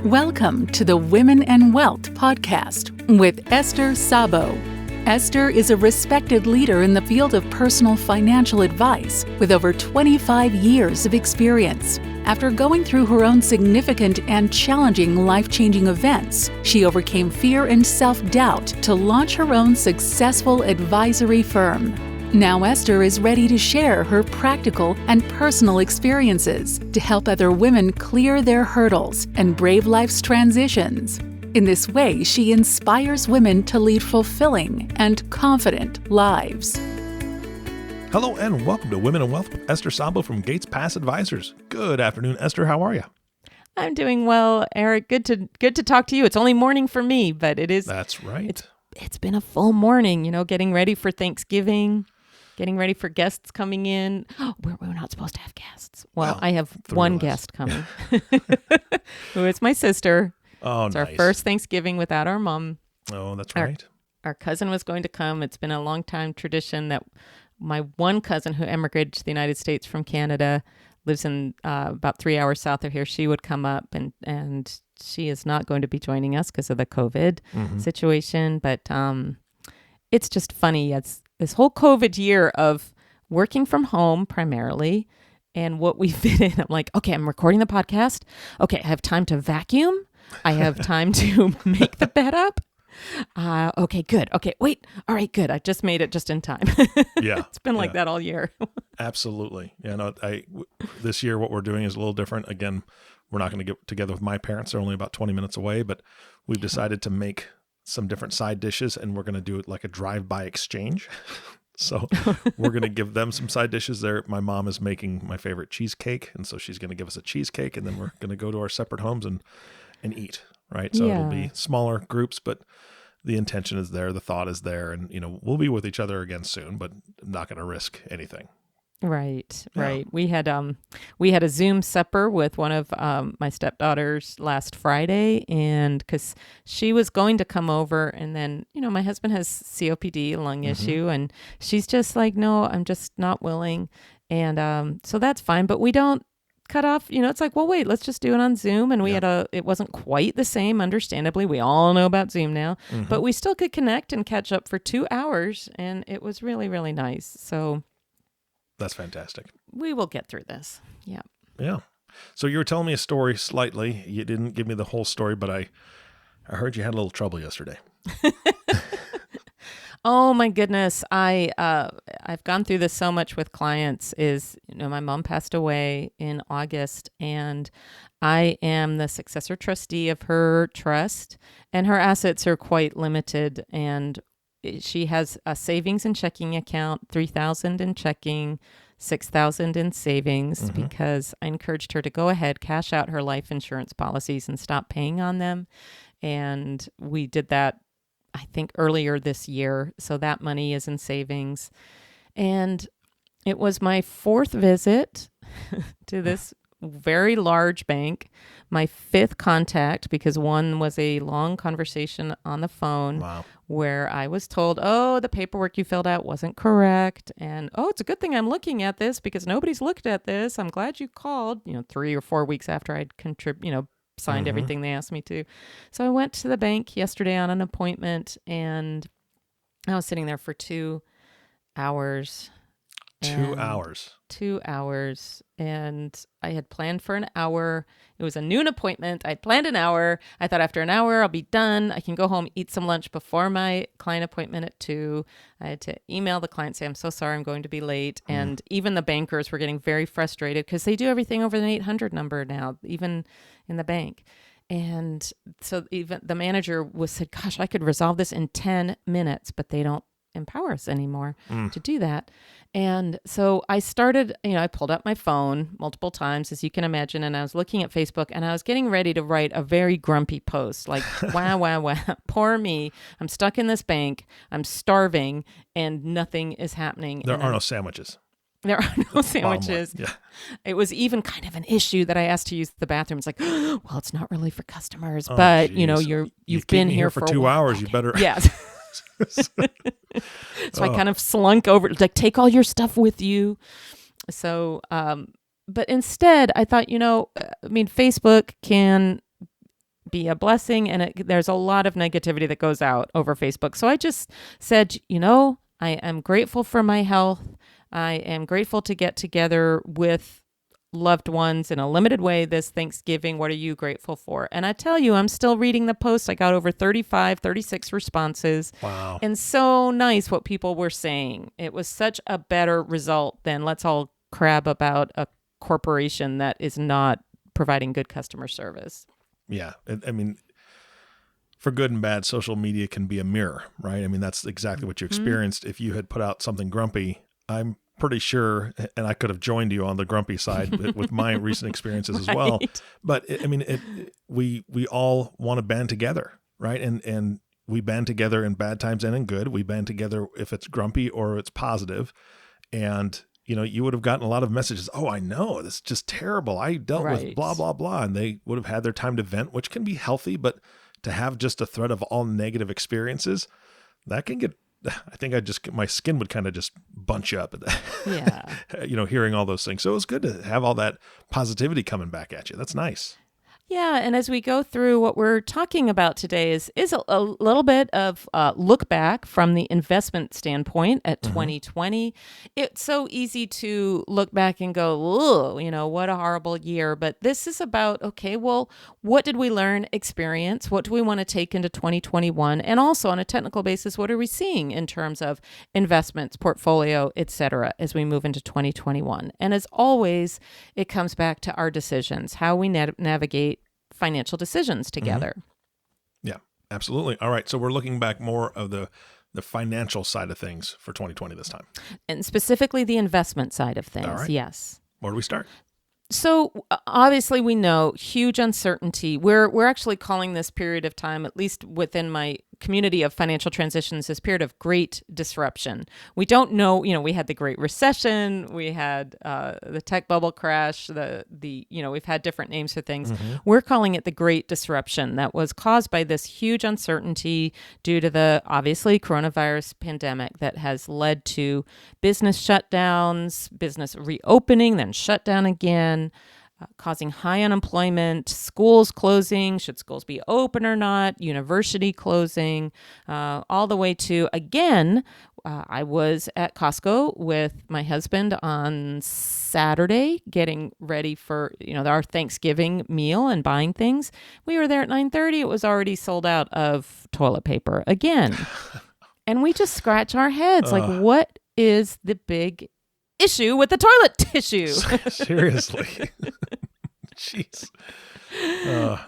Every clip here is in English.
Welcome to the Women and Wealth podcast with Esther Szabo. Esther is a respected leader in the field of personal financial advice with over 25 years of experience. After going through her own significant and challenging life-changing events, she overcame fear and self-doubt to launch her own successful advisory firm. Now Esther is ready to share her practical and personal experiences to help other women clear their hurdles and brave life's transitions. In this way, she inspires women to lead fulfilling and confident lives. Hello and welcome to Women and Wealth with Esther Szabo from Gates Pass Advisors. Good afternoon, Esther. How are you? I'm doing well, Eric. Good to talk to you. It's only morning for me, but it is. That's right. It's been a full morning, getting ready for Thanksgiving, getting ready for guests coming in. Oh, we're not supposed to have guests. Well, I have one guest coming, who is my sister. Oh, it's nice. our first Thanksgiving without our mom. Oh, that's right. Our cousin was going to come. It's been a long time tradition that my one cousin who emigrated to the United States from Canada lives in about 3 hours south of here. She would come up, and she is not going to be joining us because of the COVID situation. But it's just funny. It's this whole COVID year of working from home primarily, and what we fit in. I'm like, okay, I'm recording the podcast. Okay, I have time to vacuum. I have time to make the bed up. Okay, good. Okay, wait. All right, good. I just made it just in time. Yeah. It's been like that all year. Absolutely. Yeah, no, this year what we're doing is a little different. Again, we're not going to get together with my parents. They're only about 20 minutes away, but we've decided to make some different side dishes, and we're going to do it like a drive-by exchange. So we're going to give them some side dishes there. My mom is making my favorite cheesecake, and so she's going to give us a cheesecake, and then we're going to go to our separate homes and eat, right? So it'll be smaller groups, but the intention is there, the thought is there, and we'll be with each other again soon, but I'm not going to risk anything. Right. We had a Zoom supper with one of my stepdaughters last Friday, and because she was going to come over, and then my husband has COPD, a lung issue, and she's just like, no, I'm just not willing, and so that's fine, but we don't cut off. It's like, well, wait, let's just do it on Zoom, and it wasn't quite the same, understandably. We all know about Zoom now, but we still could connect and catch up for 2 hours, and it was really, really nice. So. That's fantastic. We will get through this. Yeah. Yeah. So you were telling me a story slightly. You didn't give me the whole story, but I heard you had a little trouble yesterday. Oh my goodness. I've gone through this so much with clients my mom passed away in August, and I am the successor trustee of her trust, and her assets are quite limited, and she has a savings and checking account, $3,000 in checking, $6,000 in savings, because I encouraged her to go ahead, cash out her life insurance policies and stop paying on them. And we did that, I think, earlier this year. So that money is in savings. And it was my fourth visit to this very large bank, my fifth contact, because one was a long conversation on the phone where I was told, oh, the paperwork you filled out wasn't correct. And, oh, it's a good thing I'm looking at this because nobody's looked at this. I'm glad you called, 3 or 4 weeks after I'd signed everything they asked me to. So I went to the bank yesterday on an appointment, and I was sitting there for 2 hours. 2 hours. 2 hours. And I had planned for an hour. It was a noon appointment. I'd planned an hour. I thought after an hour, I'll be done. I can go home, eat some lunch before my client appointment at 2. I had to email the client, say, I'm so sorry, I'm going to be late. And even the bankers were getting very frustrated because they do everything over the 800 number now, even in the bank. And so even the manager said, gosh, I could resolve this in 10 minutes, but they don't empower us anymore to do that. And so I started, I pulled up my phone multiple times, as you can imagine, and I was looking at Facebook, and I was getting ready to write a very grumpy post, like, wow, poor me. I'm stuck in this bank. I'm starving, and nothing is happening. There are no sandwiches. There are no sandwiches. Yeah. It was even kind of an issue that I asked to use the bathroom. It's like, well, it's not really for customers, but you've been here for 2 hours. Okay. You better. Yes. So I kind of slunk over, like, take all your stuff with you. So, but instead I thought, Facebook can be a blessing. And there's a lot of negativity that goes out over Facebook. So I just said, I am grateful for my health. I am grateful to get together with loved ones in a limited way this Thanksgiving. What are you grateful for? And I tell you, I'm still reading the posts. I got over 36 responses. Wow. And so nice what people were saying. It was such a better result than let's all crab about a corporation that is not providing good customer service. Yeah. I mean, for good and bad, social media can be a mirror, right? I mean, that's exactly what you experienced. If you had put out something grumpy, I'm pretty sure, and I could have joined you on the grumpy side with my recent experiences as well. But we all want to band together, right? And we band together in bad times and in good. We band together if it's grumpy or it's positive. And you would have gotten a lot of messages. Oh, I know, this is just terrible. I dealt with blah, blah, blah. And they would have had their time to vent, which can be healthy, but to have just a thread of all negative experiences, that can get, I think my skin would kind of just bunch up, hearing all those things. So it was good to have all that positivity coming back at you. That's nice. Yeah, and as we go through what we're talking about today is a little bit of look back from the investment standpoint at 2020. It's so easy to look back and go, "Oh, what a horrible year." But this is about, okay, well, what did we learn, experience? What do we want to take into 2021? And also on a technical basis, what are we seeing in terms of investments, portfolio, et cetera, as we move into 2021? And as always, it comes back to our decisions, how we navigate financial decisions together. Yeah, absolutely. All right. So we're looking back more of the financial side of things for 2020 this time. And specifically the investment side of things. All right. Yes. Where do we start? So obviously we know huge uncertainty. We're actually calling this period of time, at least within my community of financial transitions, this period of great disruption. We don't know, we had the Great Recession, we had the tech bubble crash, we've had different names for things. We're calling it the Great Disruption that was caused by this huge uncertainty due to the obviously coronavirus pandemic that has led to business shutdowns, business reopening, then shut down again, causing high unemployment, schools closing, should schools be open or not, university closing, all the way to, again, I was at Costco with my husband on Saturday getting ready for, our Thanksgiving meal and buying things. We were there at 9:30. It was already sold out of toilet paper again. And we just scratch our heads like, what is the big issue with the toilet tissue? Seriously. Jeez.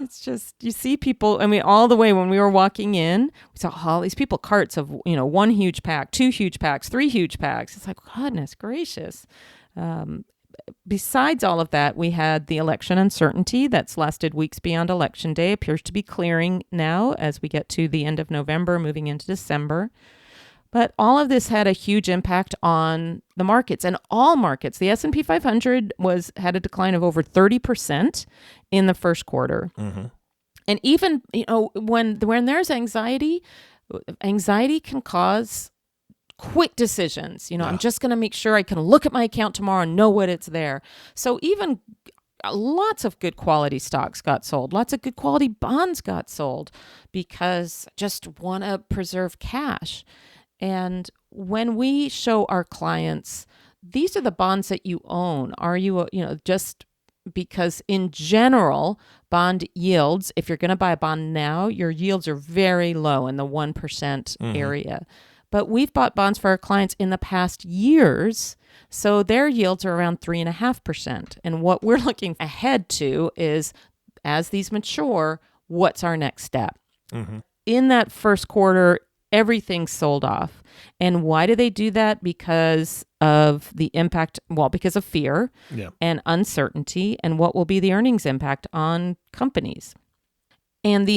It's just, you see people, all the way when we were walking in, we saw all these people, carts of, one huge pack, 2 huge packs, 3 huge packs. It's like, goodness gracious. Besides all of that, we had the election uncertainty that's lasted weeks beyond Election Day, appears to be clearing now as we get to the end of November, moving into December. But all of this had a huge impact on the markets, and all markets. The S&P 500 had a decline of over 30% in the first quarter. And even, when there's anxiety can cause quick decisions. I'm just going to make sure I can look at my account tomorrow and know what it's there. So even lots of good quality stocks got sold. Lots of good quality bonds got sold because just want to preserve cash. And when we show our clients, these are the bonds that you own. Are you, just because in general, bond yields, if you're going to buy a bond now, your yields are very low in the 1% area. But we've bought bonds for our clients in the past years, so their yields are around 3.5%. And what we're looking ahead to is, as these mature, what's our next step? In that first quarter, everything sold off. And why do they do that? Because of the impact, because of fear and uncertainty, and what will be the earnings impact on companies. And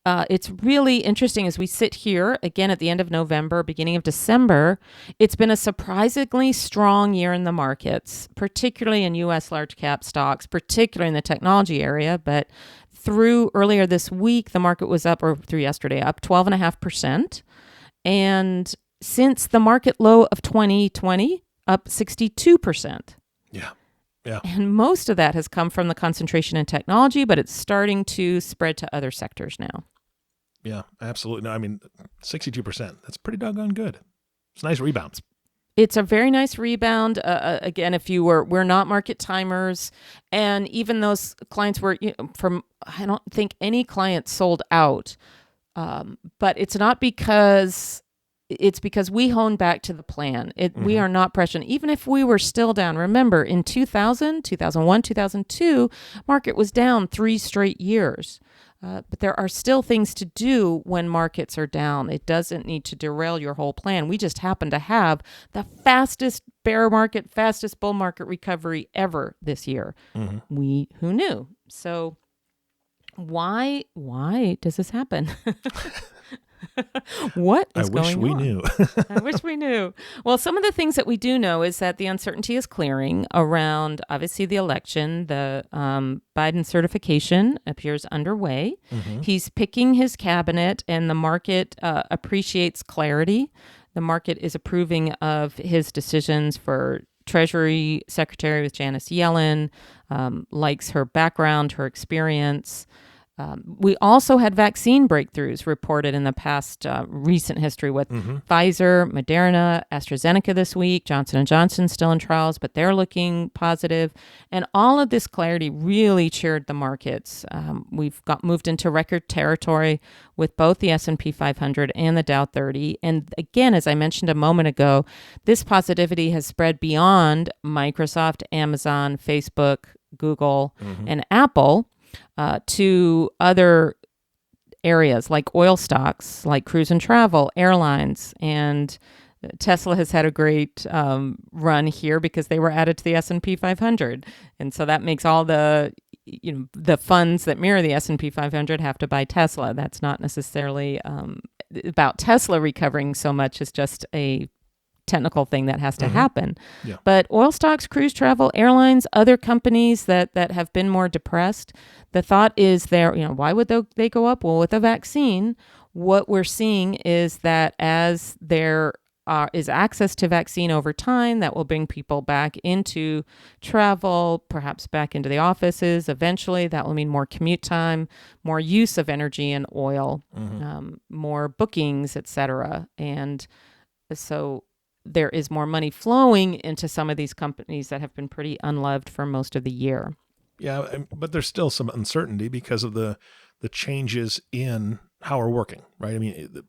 it's really interesting as we sit here again at the end of November, beginning of December. It's been a surprisingly strong year in the markets, particularly in U.S. large cap stocks, particularly in the technology area. But through earlier this week, the market was up, or through yesterday, up 12.5%. And since the market low of 2020, up 62%. Yeah. Yeah. And most of that has come from the concentration in technology, but it's starting to spread to other sectors now. Yeah, absolutely. No, I mean, 62%, that's pretty doggone good. It's a nice rebound. It's a very nice rebound. Again, if we're not market timers, and even those clients were I don't think any client sold out, but it's not because. It's because we honed back to the plan. We are not pressuring. Even if we were still down, remember in 2000, 2001, 2002, market was down 3 straight years. But there are still things to do when markets are down. It doesn't need to derail your whole plan. We just happen to have the fastest bear market, fastest bull market recovery ever this year. Who knew? So why does this happen? What is going on? I wish we knew. I wish we knew. Well, some of the things that we do know is that the uncertainty is clearing around, obviously, the election. The Biden certification appears underway. He's picking his cabinet, and the market appreciates clarity. The market is approving of his decisions for Treasury Secretary with Janet Yellen, likes her background, her experience. We also had vaccine breakthroughs reported in the past recent history with Pfizer, Moderna, AstraZeneca this week, Johnson & Johnson still in trials, but they're looking positive. And all of this clarity really cheered the markets. We've moved into record territory with both the S&P 500 and the Dow 30. And again, as I mentioned a moment ago, this positivity has spread beyond Microsoft, Amazon, Facebook, Google, and Apple. To other areas like oil stocks, like cruise and travel, airlines, and Tesla has had a great run here because they were added to the S&P 500, and so that makes all the funds that mirror the S&P 500 have to buy Tesla. That's not necessarily about Tesla recovering so much as just a technical thing that has to happen. Yeah. But oil stocks, cruise travel, airlines, other companies that have been more depressed, the thought is why would they go up? Well, with a vaccine, what we're seeing is that as there is access to vaccine over time, that will bring people back into travel, perhaps back into the offices. Eventually, that will mean more commute time, more use of energy and oil, more bookings, etc. And so there is more money flowing into some of these companies that have been pretty unloved for most of the year. Yeah, but there's still some uncertainty because of the changes in how we're working, right? I mean,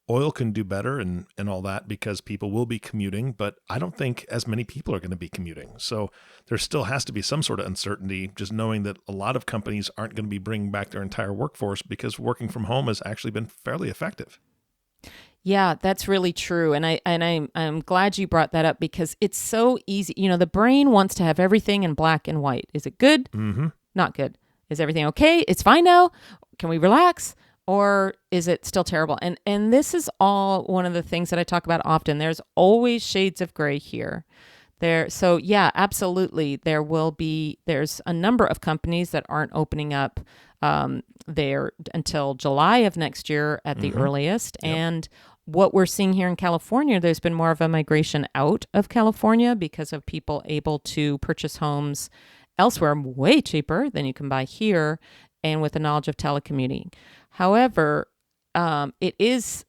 oil can do better and all that because people will be commuting, but I don't think as many people are going to be commuting. So there still has to be some sort of uncertainty, just knowing that a lot of companies aren't going to be bringing back their entire workforce because working from home has actually been fairly effective. Yeah, that's really true. And I'm glad you brought that up because it's so easy. The brain wants to have everything in black and white. Is it good? Not good. Is everything okay? It's fine now. Can we relax? Or is it still terrible? And this is all one of the things that I talk about often. There's always shades of gray here. So yeah, absolutely. There's a number of companies that aren't opening up there until July of next year at the earliest. Yep. And what we're seeing here in California, there's been more of a migration out of California because of people able to purchase homes elsewhere way cheaper than you can buy here and with the knowledge of telecommuting. However, it is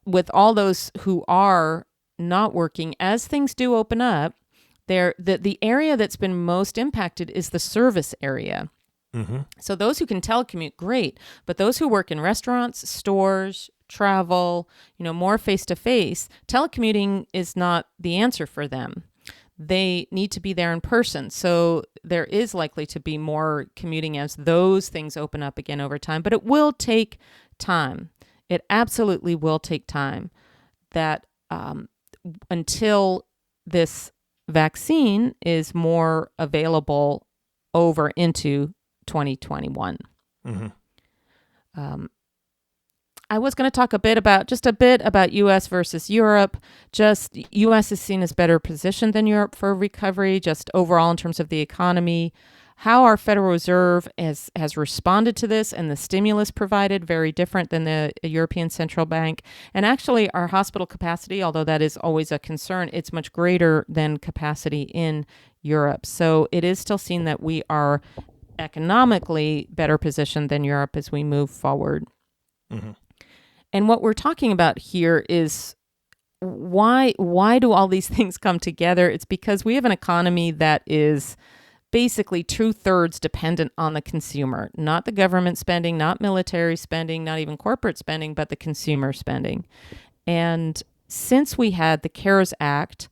with all those who are not working, as things do open up, the area that's been most impacted is the service area. So those who can telecommute, great. But those who work in restaurants, stores, travel, more face-to-face, telecommuting is not the answer for them. They need to be there in person. So there is likely to be more commuting as those things open up again over time. But it will take time. It absolutely will take time that until this vaccine is more available over into 2021. I was going to talk a bit about U.S. versus Europe. Just U.S. is seen as better positioned than Europe for recovery, just overall in terms of the economy. How our Federal Reserve has responded to this and the stimulus provided, very different than the European Central Bank. And actually, our hospital capacity, although that is always a concern, it's much greater than capacity in Europe. So it is still seen that we are economically better positioned than Europe as we move forward. Mm-hmm. And what we're talking about here is why do all these things come together? It's because we have an economy that is basically 2/3 dependent on the consumer, not the government spending, not military spending, not even corporate spending, but the consumer spending. And since we had the CARES Act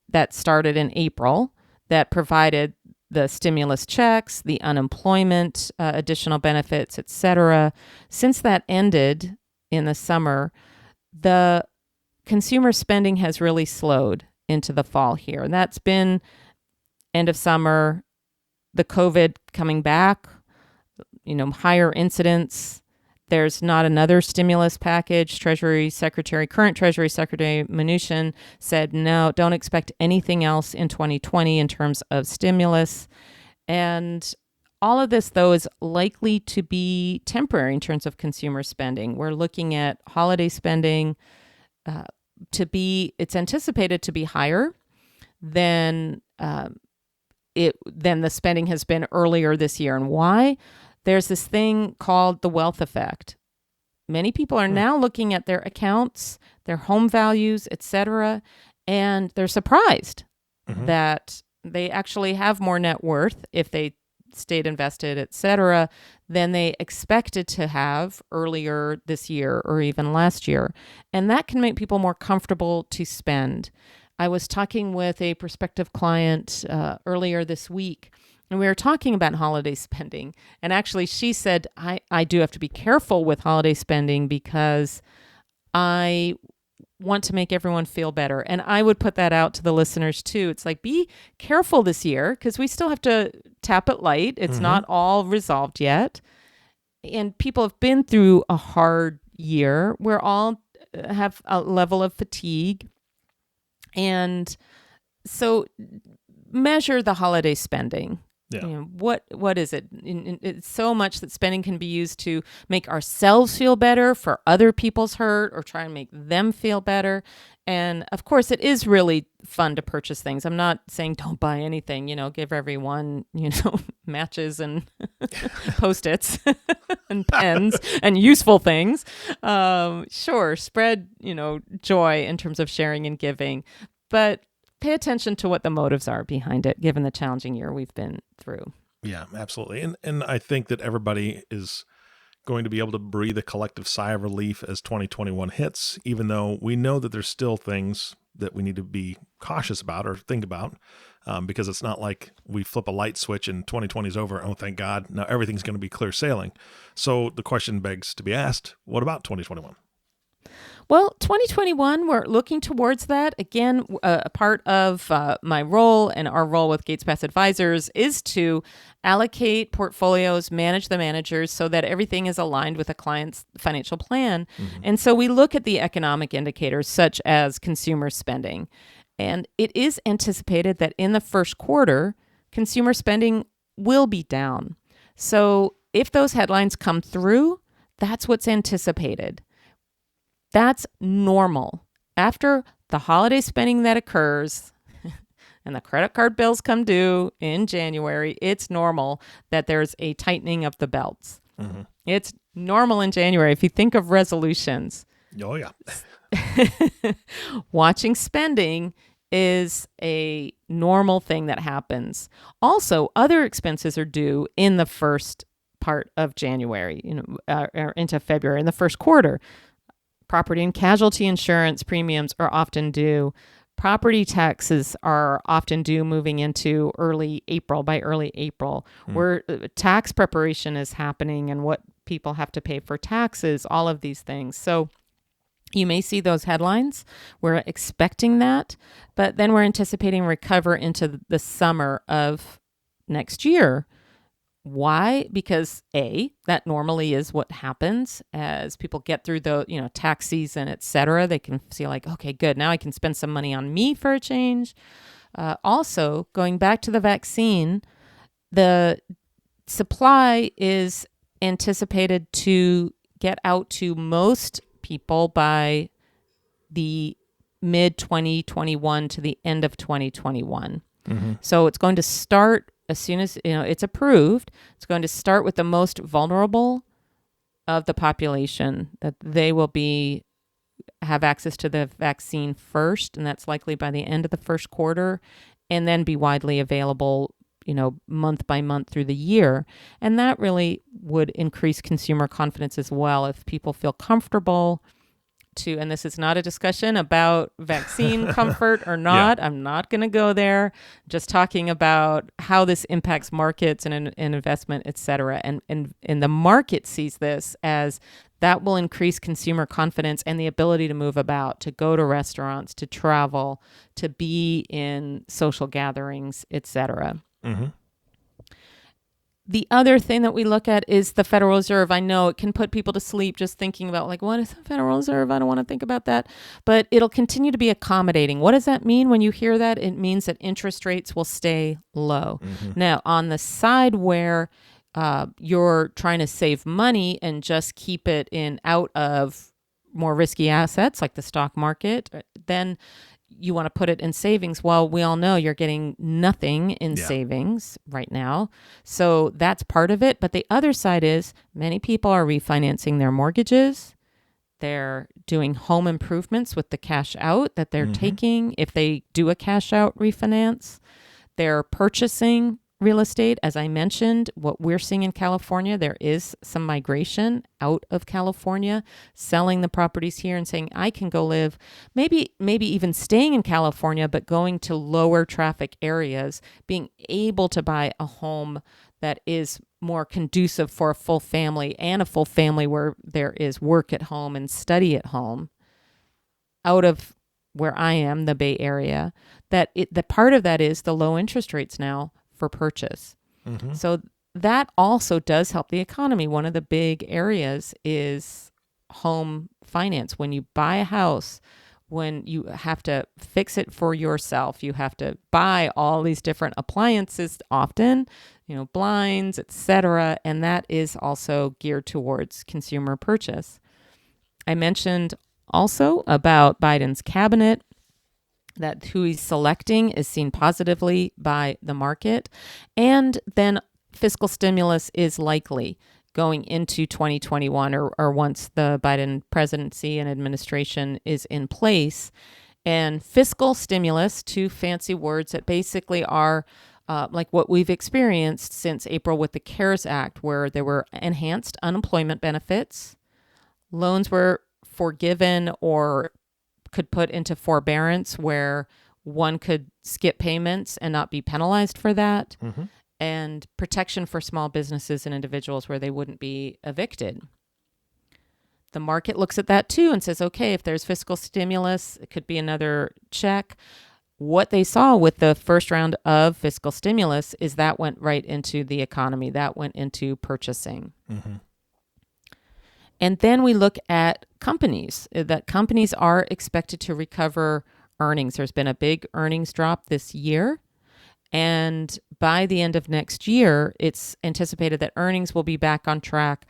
that started in April that provided the stimulus checks, the unemployment, additional benefits, etc., since that ended in the summer, the consumer spending has really slowed into the fall here. And that's been end of summer, the COVID coming back, higher incidence. There's not another stimulus package. Current Treasury Secretary Mnuchin said, no, don't expect anything else in 2020 in terms of stimulus. And all of this, though, is likely to be temporary in terms of consumer spending. We're looking at holiday spending it's anticipated to be higher than the spending has been earlier this year. And why? There's this thing called the wealth effect. Many people are now looking at their accounts, their home values, etc., and they're surprised that they actually have more net worth if they stayed invested, etc., than they expected to have earlier this year or even last year. And that can make people more comfortable to spend. I was talking with a prospective client earlier this week, and we were talking about holiday spending. And actually, she said, I do have to be careful with holiday spending because I want to make everyone feel better. And I would put that out to the listeners too. It's like, be careful this year because we still have to tap it light. It's not all resolved yet. And people have been through a hard year. We're all have a level of fatigue. And so measure the holiday spending. Yeah. What is it? It's so much that spending can be used to make ourselves feel better, for other people's hurt, or try and make them feel better. And of course, it is really fun to purchase things. I'm not saying don't buy anything, give everyone, matches and Post-its and pens and useful things. Sure, spread, joy in terms of sharing and giving, but pay attention to what the motives are behind it, given the challenging year we've been through. Yeah, absolutely. And I think that everybody is going to be able to breathe a collective sigh of relief as 2021 hits, even though we know that there's still things that we need to be cautious about or think about, because it's not like we flip a light switch and 2020 is over. Oh, thank God. Now everything's going to be clear sailing. So the question begs to be asked, what about 2021? Well, 2021, we're looking towards that. Again, a part of my role and our role with Gates Pass Advisors is to allocate portfolios, manage the managers so that everything is aligned with a client's financial plan. And so we look at the economic indicators such as consumer spending. And it is anticipated that in the first quarter, consumer spending will be down. So if those headlines come through, that's what's anticipated. That's normal. After the holiday spending that occurs and the credit card bills come due in January, it's normal that there's a tightening of the belts. It's normal in January. If you think of resolutions. Oh, yeah. Watching spending is a normal thing that happens. Also, other expenses are due in the first part of January, or into February, in the first quarter. Property and casualty insurance premiums are often due. Property taxes are often due moving into early April, where tax preparation is happening and what people have to pay for taxes, all of these things. So you may see those headlines. We're expecting that, but then we're anticipating recover into the summer of next year. Why? Because that normally is what happens as people get through the, tax season, et cetera. They can see like, okay, good. Now I can spend some money on me for a change. Also, going back to the vaccine, the supply is anticipated to get out to most people by the mid 2021 to the end of 2021. So it's going to start as soon as it's approved. It's going to start with the most vulnerable of the population, that they will have access to the vaccine first, and that's likely by the end of the first quarter, and then be widely available month by month through the year. And that really would increase consumer confidence as well if people feel comfortable and this is not a discussion about vaccine comfort or not. Yeah. I'm not going to go there. Just talking about how this impacts markets and investment, et cetera. And the market sees this as that will increase consumer confidence and the ability to move about, to go to restaurants, to travel, to be in social gatherings, et cetera. Mm-hmm. The other thing that we look at is the Federal Reserve. I know it can put people to sleep just thinking about what is the Federal Reserve? I don't want to think about that. But it'll continue to be accommodating. What does that mean when you hear that? It means that interest rates will stay low. Mm-hmm. Now, on the side where you're trying to save money and just keep it out of more risky assets like the stock market, then you want to put it in savings. Well, we all know you're getting nothing in savings right now. So that's part of it. But the other side is many people are refinancing their mortgages. They're doing home improvements with the cash out that they're taking if they do a cash out refinance. They're purchasing real estate. As I mentioned, what we're seeing in California, there is some migration out of California, selling the properties here and saying, I can go live, maybe even staying in California, but going to lower traffic areas, being able to buy a home that is more conducive for a full family, and a full family where there is work at home and study at home, out of where I am, the Bay Area. The part of that is the low interest rates now for purchase. Mm-hmm. So that also does help the economy. One of the big areas is home finance. When you buy a house, when you have to fix it for yourself, you have to buy all these different appliances often, blinds, etc., and that is also geared towards consumer purchase. I mentioned also about Biden's cabinet, that who he's selecting is seen positively by the market. And then fiscal stimulus is likely going into 2021 or once the Biden presidency and administration is in place. And fiscal stimulus, two fancy words that basically are like what we've experienced since April with the CARES Act, where there were enhanced unemployment benefits, loans were forgiven or could put into forbearance where one could skip payments and not be penalized for that, and protection for small businesses and individuals where they wouldn't be evicted. The market looks at that too and says, okay, if there's fiscal stimulus, it could be another check. What they saw with the first round of fiscal stimulus is that went right into the economy. That went into purchasing. Mm-hmm. And then we look at companies, that companies are expected to recover earnings. There's been a big earnings drop this year. And by the end of next year, it's anticipated that earnings will be back on track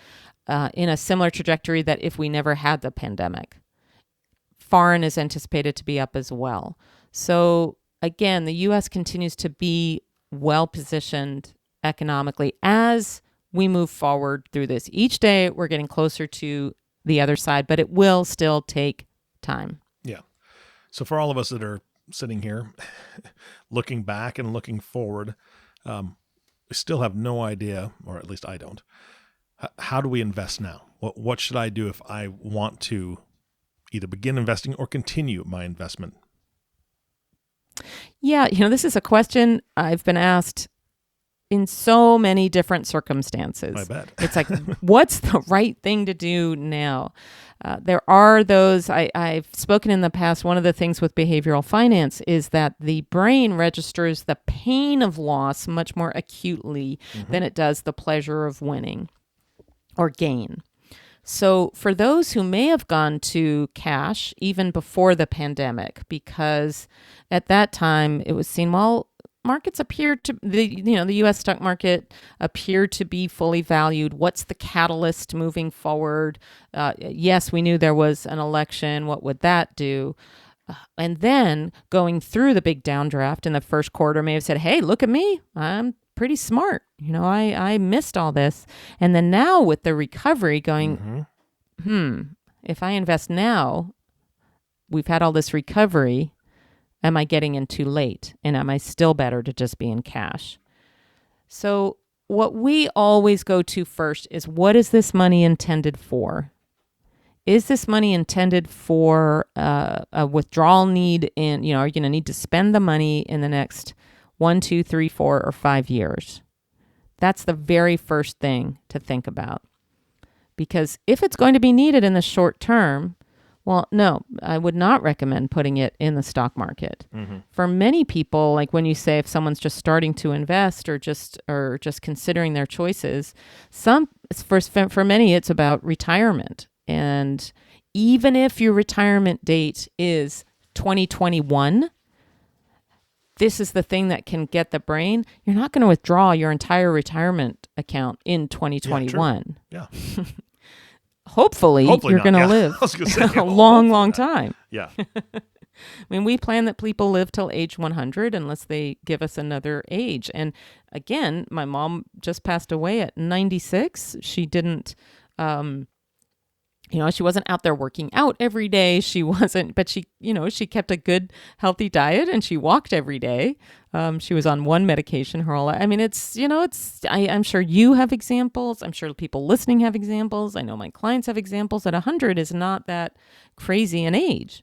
in a similar trajectory that if we never had the pandemic. Foreign is anticipated to be up as well. So again, the U.S. continues to be well-positioned economically as we move forward through this. Each day, we're getting closer to the other side, but it will still take time. Yeah. So for all of us that are sitting here, looking back and looking forward, we still have no idea, or at least I don't. How do we invest now? What should I do if I want to either begin investing or continue my investment? Yeah, this is a question I've been asked in so many different circumstances. I bet. It's like, what's the right thing to do now? There are those, I've spoken in the past, one of the things with behavioral finance is that the brain registers the pain of loss much more acutely than it does the pleasure of winning or gain. So for those who may have gone to cash even before the pandemic, because at that time it was seen, well, markets appeared to, the U.S. stock market appeared to be fully valued. What's the catalyst moving forward? Yes, we knew there was an election. What would that do? And then going through the big downdraft in the first quarter may have said, hey, look at me. I'm pretty smart. I missed all this. And then now with the recovery going, if I invest now, we've had all this recovery. Am I getting in too late? And am I still better to just be in cash? So what we always go to first is, what is this money intended for? Is this money intended for a withdrawal need are you going to need to spend the money in the next 1, 2, 3, 4, or 5 years? That's the very first thing to think about. Because if it's going to be needed in the short term, well, no, I would not recommend putting it in the stock market. For many people, like when you say if someone's just starting to invest or just considering their choices, for many it's about retirement. And even if your retirement date is 2021, this is the thing that can get the brain. You're not going to withdraw your entire retirement account in 2021. Yeah. Hopefully you're going to live a long time. Yeah. I mean, we plan that people live till age 100 unless they give us another age. And again, my mom just passed away at 96. She didn't, she wasn't out there working out every day. She wasn't, but she kept a good, healthy diet and she walked every day. She was on one medication her whole life. I mean, I'm sure you have examples. I'm sure people listening have examples. I know my clients have examples that 100 is not that crazy an age.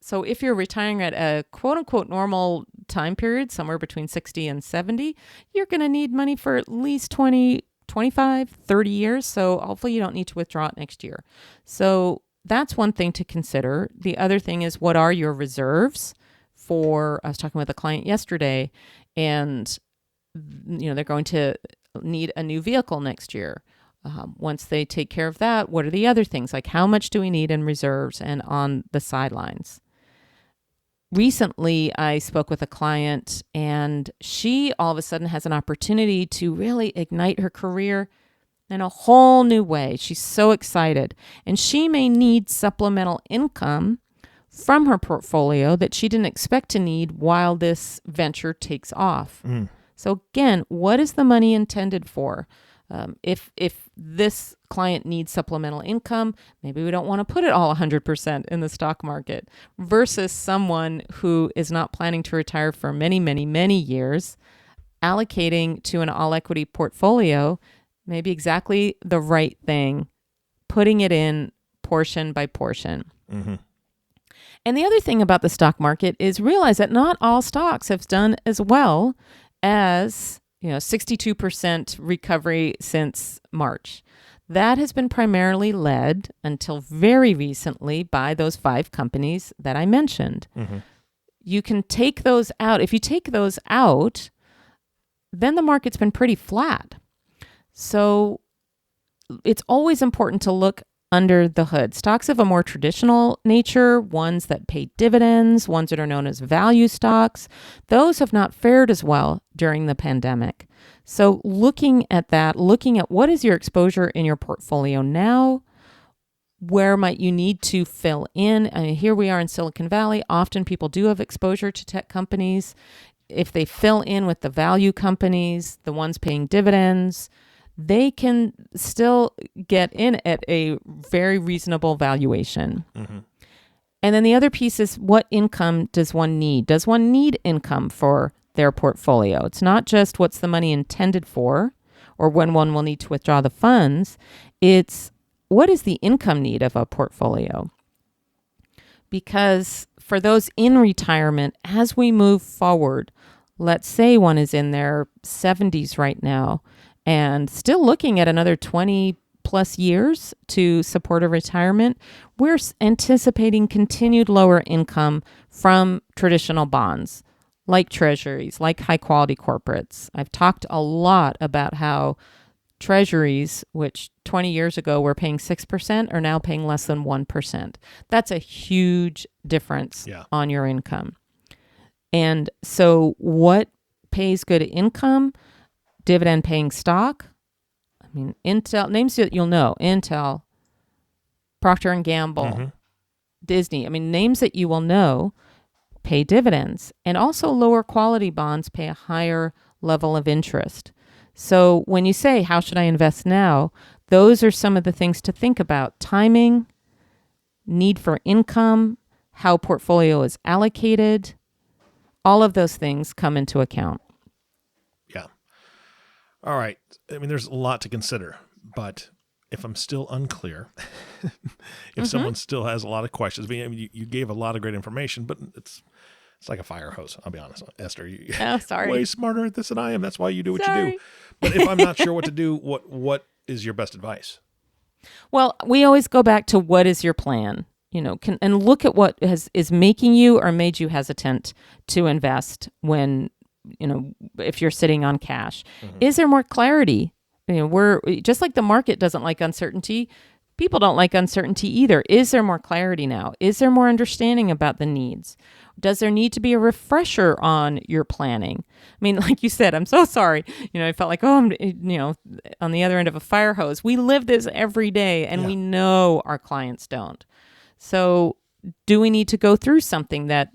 So if you're retiring at a quote unquote normal time period, somewhere between 60 and 70, you're going to need money for at least 20, 25, 30 years. So hopefully you don't need to withdraw it next year. So that's one thing to consider. The other thing is, what are your reserves I was talking with a client yesterday, and they're going to need a new vehicle next year. Once they take care of that, what are the other things? Like, how much do we need in reserves and on the sidelines? Recently, I spoke with a client, and she all of a sudden has an opportunity to really ignite her career in a whole new way. She's so excited, and she may need supplemental income from her portfolio that she didn't expect to need while this venture takes off. So again, what is the money intended for? If this client needs supplemental income, maybe we don't want to put it all 100% in the stock market, versus someone who is not planning to retire for many, many, many years. Allocating to an all equity portfolio may be exactly the right thing, putting it in portion by portion. And the other thing about the stock market is realize that not all stocks have done as well as 62% recovery since March. That has been primarily led until very recently by those 5 companies that I mentioned. You can take those out. If you take those out, then the market's been pretty flat. So it's always important to look under the hood. Stocks of a more traditional nature, ones that pay dividends, ones that are known as value stocks, those have not fared as well during the pandemic. So looking at what is your exposure in your portfolio now, where might you need to fill in? I mean, here we are in Silicon Valley. Often people do have exposure to tech companies. If they fill in with the value companies, the ones paying dividends, they can still get in at a very reasonable valuation. And then the other piece is, what income does one need? Does one need income for their portfolio? It's not just what's the money intended for or when one will need to withdraw the funds. It's what is the income need of a portfolio? Because for those in retirement, as we move forward, let's say one is in their 70s right now, and still looking at another 20 plus years to support a retirement, we're anticipating continued lower income from traditional bonds, like treasuries, like high quality corporates. I've talked a lot about how treasuries, which 20 years ago were paying 6%, are now paying less than 1%. That's a huge difference on your income. And so what pays good income? Dividend paying stock. I mean, Intel, names that you'll know: Intel, Procter & Gamble, Disney. I mean, names that you will know pay dividends, and also lower quality bonds pay a higher level of interest. So when you say, how should I invest now? Those are some of the things to think about. Timing, need for income, how portfolio is allocated. All of those things come into account. Yeah. All right. I mean, there's a lot to consider, but if I'm still unclear, if someone still has a lot of questions, I mean, you gave a lot of great information, but it's like a fire hose. I'll be honest, Esther. You're way smarter at this than I am. That's why you do what you do. But if I'm not sure what to do, what is your best advice? Well, we always go back to what is your plan, and look at what is making you or made you hesitant to invest when, if you're sitting on cash. Is there more clarity? We're just like the market doesn't like uncertainty. People don't like uncertainty either. Is there more clarity now? Is there more understanding about the needs? Does there need to be a refresher on your planning? I mean, like you said, I'm so sorry. I felt like, I'm, on the other end of a fire hose. We live this every day, and we know our clients don't. So do we need to go through something that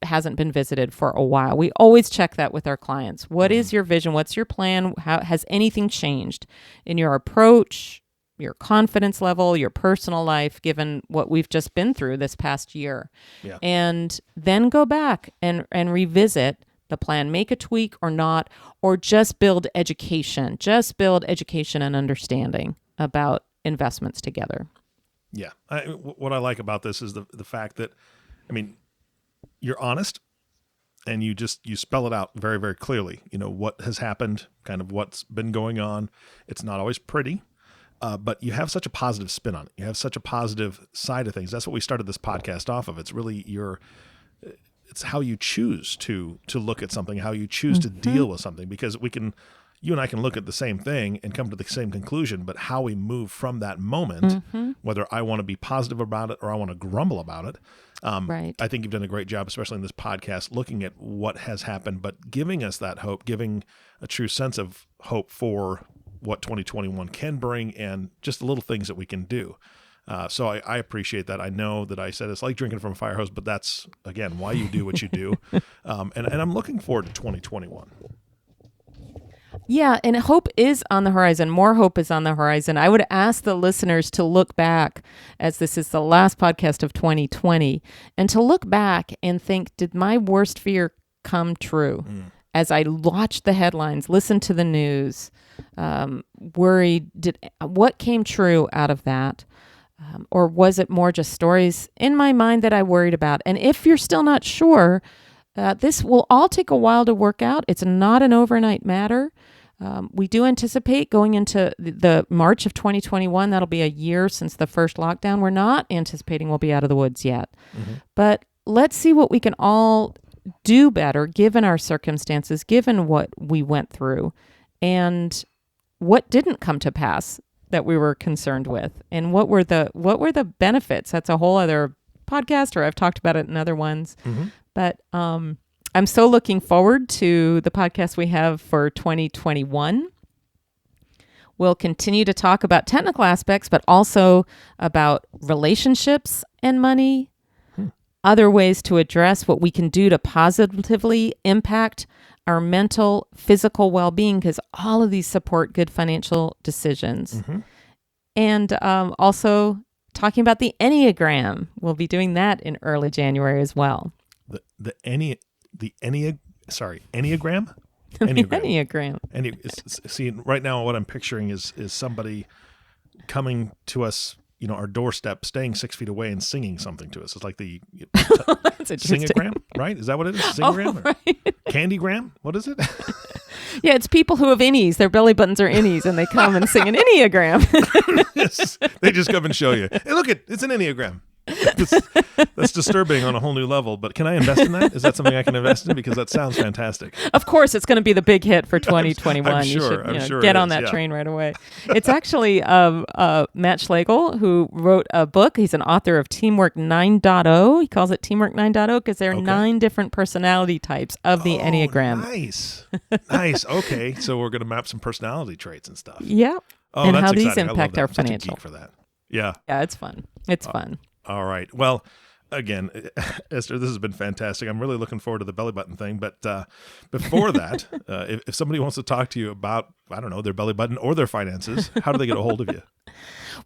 hasn't been visited for a while? We always check that with our clients. What is your vision? What's your plan? How has anything changed in your approach, your confidence level, your personal life, given what we've just been through this past year? Yeah. And then go back and revisit the plan, make a tweak or not, or just build education and understanding about investments together. Yeah. What I like about this is the fact that, I mean, you're honest and you spell it out very, very clearly, what has happened, kind of what's been going on. It's not always pretty. But you have such a positive spin on it. You have such a positive side of things. That's what we started this podcast off of. It's really it's how you choose to look at something, how you choose to deal with something, because you and I can look at the same thing and come to the same conclusion, but how we move from that moment, whether I want to be positive about it or I want to grumble about it. Right. I think you've done a great job, especially in this podcast, looking at what has happened, but giving us that hope, giving a true sense of hope for what 2021 can bring and just the little things that we can do. So I appreciate that. I know that I said it's like drinking from a fire hose, but that's, again, why you do what you do. And I'm looking forward to 2021. Yeah, and hope is on the horizon. More hope is on the horizon. I would ask the listeners to look back, as this is the last podcast of 2020, and to look back and think, did my worst fear come true? As I watched the headlines, listened to the news, worried, what came true out of that? Or was it more just stories in my mind that I worried about? And if you're still not sure, this will all take a while to work out. It's not an overnight matter. We do anticipate going into the March of 2021. That'll be a year since the first lockdown. We're not anticipating we'll be out of the woods yet. But let's see what we can all do better given our circumstances, given what we went through, and what didn't come to pass that we were concerned with, and what were the benefits. That's a whole other podcast, or I've talked about it in other ones. But I'm so looking forward to the podcast we have for 2021. We'll continue to talk about technical aspects, but also about relationships and money, other ways to address what we can do to positively impact our mental, physical well-being, because all of these support good financial decisions. And also talking about the Enneagram. We'll be doing that in early January as well. The Enneagram? Enneagram. See, right now what I'm picturing is somebody coming to us, our doorstep, staying 6 feet away and singing something to us. It's like the Singagram, right? Is that what it is? Singagram? Right. Candygram? What is it? Yeah, it's people who have innies. Their belly buttons are innies, and they come and sing an Enneagram. Yes, they just come and show you. Hey, look, it's an Enneagram. That's disturbing on a whole new level, but can I invest in that? Is that something I can invest in? Because that sounds fantastic. Of course, it's going to be the big hit for 2021. I'm you sure, should get on that train right away. It's actually Matt Schlegel, who wrote a book. He's an author of Teamwork 9.0. He calls it Teamwork 9.0 because there are 9 different personality types of the Enneagram. Nice. Okay, so we're going to map some personality traits and stuff. Yeah. Oh, and that's how these exciting. impact our I'm such a financial. geek for that. Yeah. Yeah, it's fun. It's fun. All right. Well, Again, Esther, this has been fantastic. I'm really looking forward to the belly button thing. But before that, if somebody wants to talk to you about, I don't know, their belly button or their finances, how do they get a hold of you?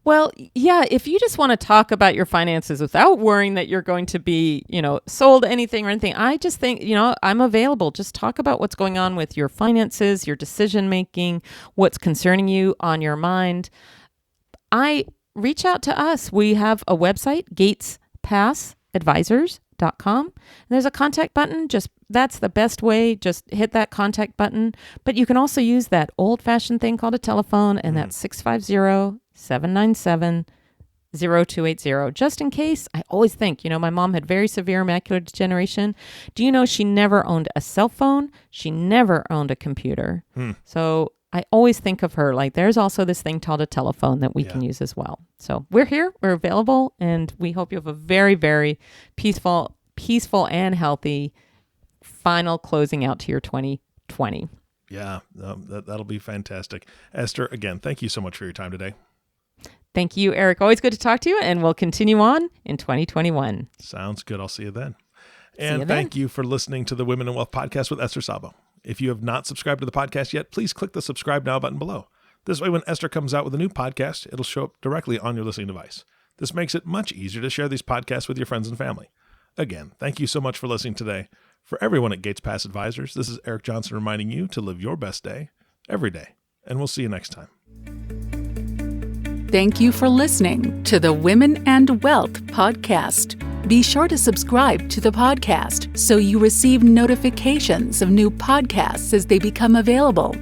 Well, yeah, if you just want to talk about your finances without worrying that you're going to be, sold anything or anything, I just think, I'm available. Just talk about what's going on with your finances, your decision making, what's concerning you on your mind. Reach out to us. We have a website, gatespassadvisors.com. And there's a contact button. That's the best way. Just hit that contact button. But you can also use that old-fashioned thing called a telephone, and that's 650-797-0280. Just in case, I always think, my mom had very severe macular degeneration. Do you know she never owned a cell phone? She never owned a computer. So I always think of her like there's also this thing called a telephone that we can use as well. So we're here, we're available, and we hope you have a very, very peaceful and healthy final closing out to your 2020. Yeah, that'll be fantastic. Esther, again, thank you so much for your time today. Thank you, Eric. Always good to talk to you, and we'll continue on in 2021. Sounds good. I'll see you then. And thank you for listening to the Women in Wealth podcast with Esther Szabo. If you have not subscribed to the podcast yet, please click the subscribe now button below. This way, when Esther comes out with a new podcast, it'll show up directly on your listening device. This makes it much easier to share these podcasts with your friends and family. Again, thank you so much for listening today. For everyone at Gates Pass Advisors, this is Eric Johnson reminding you to live your best day every day. And we'll see you next time. Thank you for listening to the Women and Wealth podcast. Be sure to subscribe to the podcast so you receive notifications of new podcasts as they become available.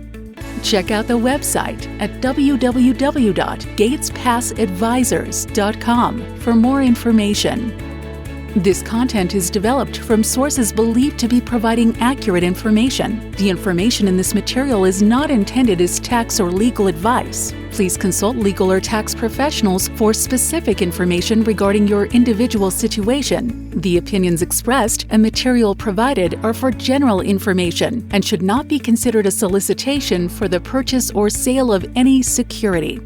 Check out the website at www.gatespassadvisors.com for more information. This content is developed from sources believed to be providing accurate information. The information in this material is not intended as tax or legal advice. Please consult legal or tax professionals for specific information regarding your individual situation. The opinions expressed and material provided are for general information and should not be considered a solicitation for the purchase or sale of any security.